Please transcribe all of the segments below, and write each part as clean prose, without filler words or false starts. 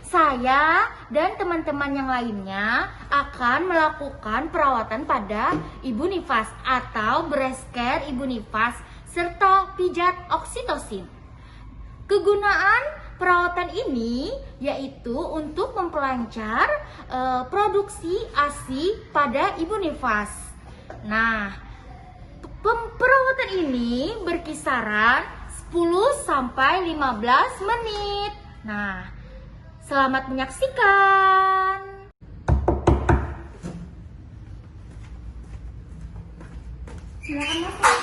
saya dan teman-teman yang lainnya akan melakukan perawatan pada ibu nifas atau breast care ibu nifas serta pijat oksitosin. Kegunaan perawatan ini yaitu untuk memperlancar produksi ASI pada ibu nifas. Nah, perawatan ini berkisaran 10 sampai 15 menit. Nah, selamat menyaksikan. Silakan masuk.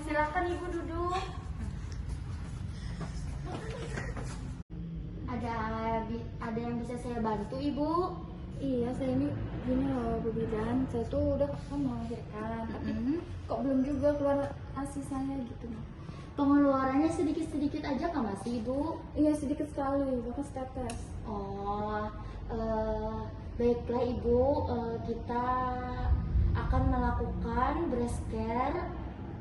Silakan Ibu duduk. Ada yang bisa saya bantu, Ibu? Iya, saya ini gini loh Bu Bidan, saya tuh udah mau melahirkan, tapi kok belum juga keluar ASI saya gitu. Pengeluarannya sedikit-sedikit aja kan masih Ibu? Iya, sedikit sekali, bahkan setetes. Oh, baiklah Ibu, kita akan melakukan breast care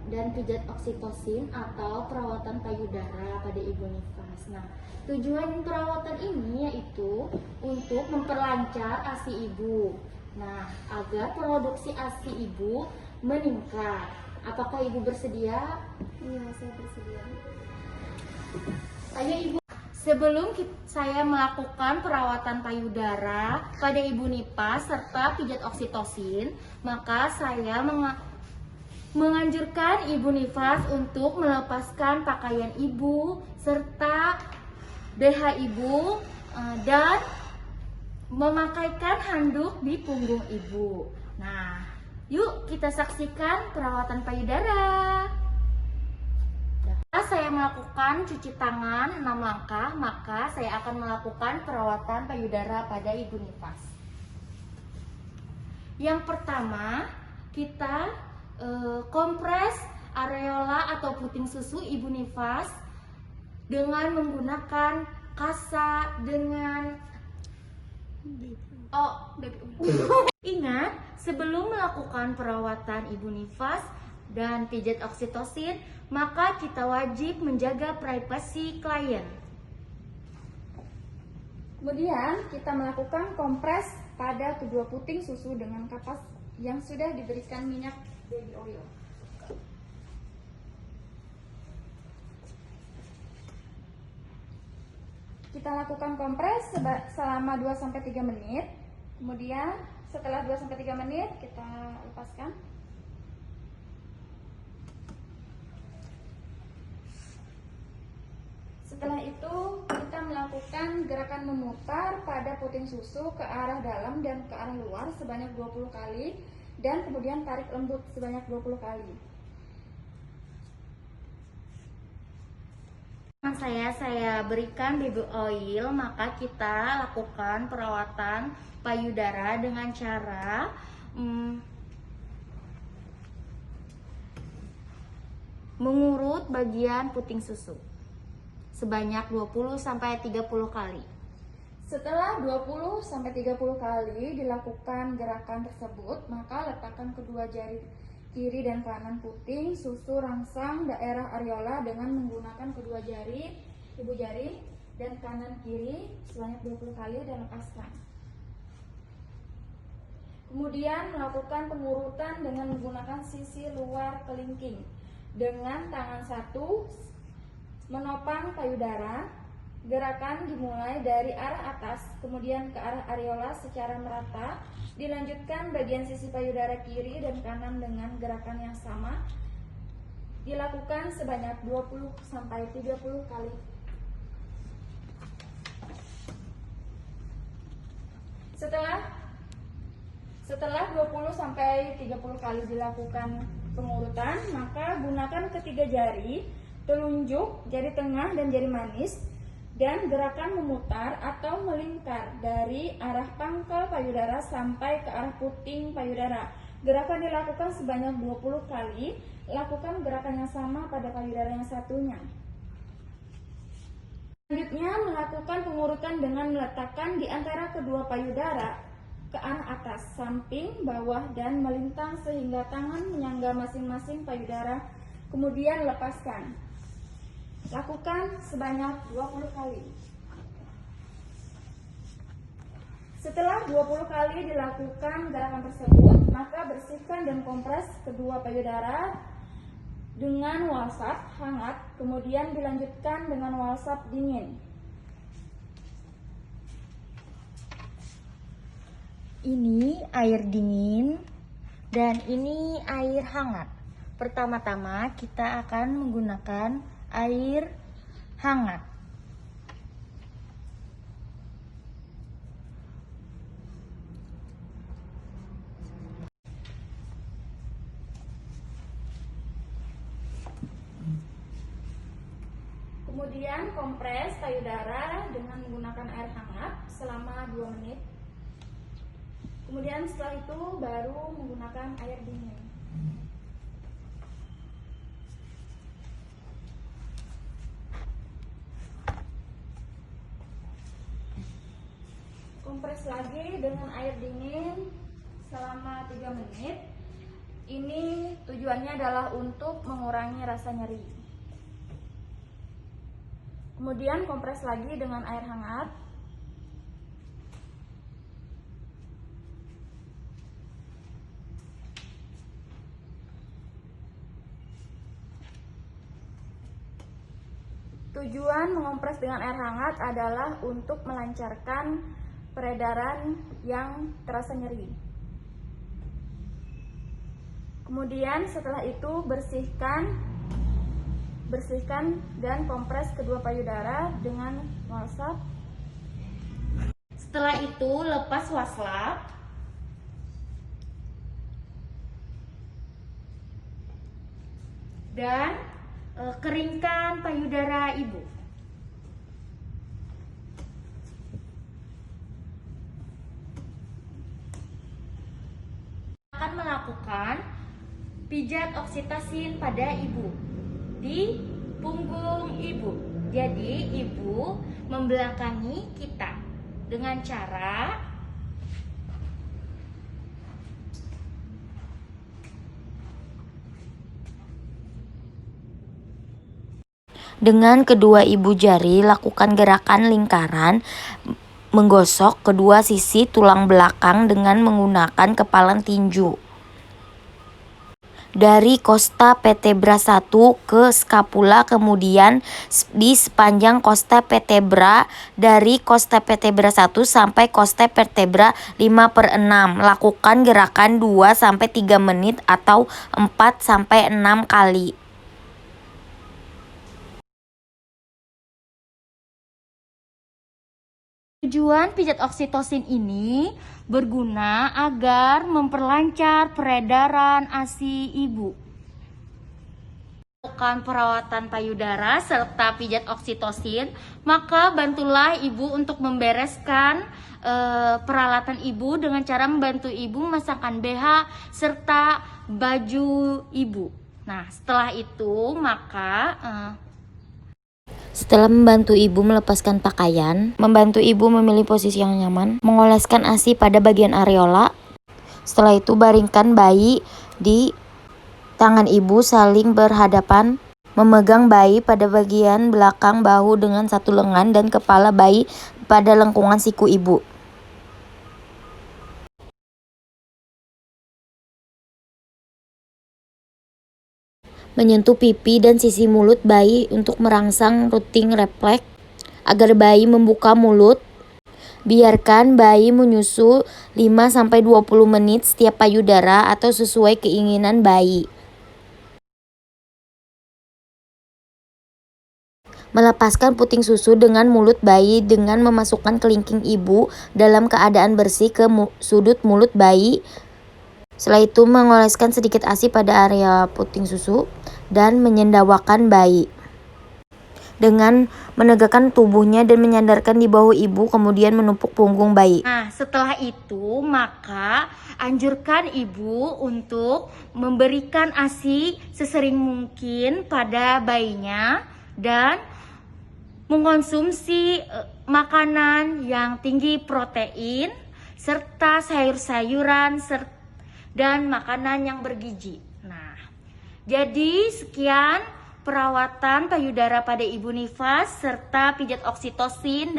dan pijat oksitosin atau perawatan payudara pada ibu nifas. Nah, tujuan perawatan ini yaitu untuk memperlancar ASI ibu. Nah, agar produksi ASI ibu meningkat. Apakah Ibu bersedia? Iya, saya bersedia. Ayo Ibu. Sebelum saya melakukan perawatan payudara pada ibu nifas serta pijat oksitosin, maka saya menganjurkan ibu nifas untuk melepaskan pakaian ibu serta BH ibu dan memakaikan handuk di punggung ibu. Nah, yuk kita saksikan perawatan payudara. Saya melakukan cuci tangan 6 langkah, maka saya akan melakukan perawatan payudara pada ibu nifas. Yang pertama, kita kompres areola atau puting susu ibu nifas dengan menggunakan kasa dengan Ingat, sebelum melakukan perawatan ibu nifas dan pijat oksitosin, maka kita wajib menjaga privasi klien. Kemudian kita melakukan kompres pada kedua puting susu dengan kapas yang sudah diberikan minyak baby oil. Kita lakukan kompres selama 2-3 menit. Kemudian setelah 2-3 menit kita lepaskan. Setelah itu kita melakukan gerakan memutar pada puting susu ke arah dalam dan ke arah luar sebanyak 20 kali dan kemudian tarik lembut sebanyak 20 kali. Saya berikan baby oil, maka kita lakukan perawatan payudara dengan cara mengurut bagian puting susu sebanyak 20-30 kali. Setelah 20-30 kali dilakukan gerakan tersebut, maka letakkan kedua jari kiri dan kanan puting susu rangsang daerah areola dengan menggunakan kedua jari, ibu jari dan kanan kiri sebanyak 20 kali dan lepaskan. Kemudian melakukan pengurutan dengan menggunakan sisi luar kelingking dengan tangan satu menopang payudara. Gerakan dimulai dari arah atas kemudian ke arah areola secara merata. Dilanjutkan bagian sisi payudara kiri dan kanan dengan gerakan yang sama. Dilakukan sebanyak 20-30 kali. Setelah 20-30 kali dilakukan pengurutan, maka gunakan ketiga jari, telunjuk, jari tengah dan jari manis, dan gerakan memutar atau melingkar dari arah pangkal payudara sampai ke arah puting payudara. Gerakan dilakukan sebanyak 20 kali. Lakukan gerakan yang sama pada payudara yang satunya. Selanjutnya melakukan pengurutan dengan meletakkan di antara kedua payudara ke arah atas, samping, bawah, dan melintang sehingga tangan menyangga masing-masing payudara. Kemudian lepaskan. Lakukan sebanyak 20 kali. Setelah 20 kali dilakukan gerakan tersebut, maka bersihkan dan kompres kedua payudara dengan walsap hangat, kemudian dilanjutkan dengan walsap dingin. Ini air dingin dan ini air hangat. Pertama-tama kita akan menggunakan air hangat. Kemudian kompres payudara dengan menggunakan air hangat selama 2 menit. Kemudian setelah itu baru menggunakan air dingin. Kompres lagi dengan air dingin selama 3 menit. Ini tujuannya adalah untuk mengurangi rasa nyeri. Kemudian kompres lagi dengan air hangat. Tujuan mengompres dengan air hangat adalah untuk melancarkan peredaran yang terasa nyeri. Kemudian setelah itu bersihkan dan kompres kedua payudara dengan walsap. Setelah itu lepas waslap. Dan keringkan payudara ibu. Akan melakukan pijat oksitosin pada ibu di punggung ibu. Jadi ibu membelakangi kita dengan cara dengan kedua ibu jari lakukan gerakan lingkaran menggosok kedua sisi tulang belakang dengan menggunakan kepalan tinju. Dari costa vertebra 1 ke scapula, kemudian di sepanjang costa vertebra dari costa vertebra 1 sampai costa vertebra 5/6. Lakukan gerakan 2-3 menit atau 4-6 kali. Tujuan pijat oksitosin ini berguna agar memperlancar peredaran ASI ibu. Lakukan perawatan payudara serta pijat oksitosin, maka bantulah ibu untuk membereskan peralatan ibu dengan cara membantu ibu memasangkan BH serta baju ibu. Nah, setelah itu maka setelah membantu ibu melepaskan pakaian, membantu ibu memilih posisi yang nyaman, mengoleskan ASI pada bagian areola. Setelah itu baringkan bayi di tangan ibu saling berhadapan, memegang bayi pada bagian belakang bahu dengan satu lengan dan kepala bayi pada lengkungan siku ibu. Menyentuh pipi dan sisi mulut bayi untuk merangsang rooting refleks agar bayi membuka mulut. Biarkan bayi menyusu 5-20 menit setiap payudara atau sesuai keinginan bayi. Melepaskan puting susu dengan mulut bayi dengan memasukkan kelingking ibu dalam keadaan bersih ke sudut mulut bayi. Setelah itu mengoleskan sedikit ASI pada area puting susu dan menyendawakan bayi dengan menegakkan tubuhnya dan menyandarkan di bahu ibu, kemudian menumpuk punggung bayi. Nah, setelah itu maka anjurkan ibu untuk memberikan ASI sesering mungkin pada bayinya dan mengkonsumsi makanan yang tinggi protein serta sayur-sayuran dan makanan yang bergizi. Nah, jadi sekian perawatan payudara pada ibu nifas serta pijat oksitosin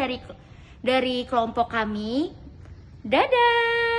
dari kelompok kami. Dadah!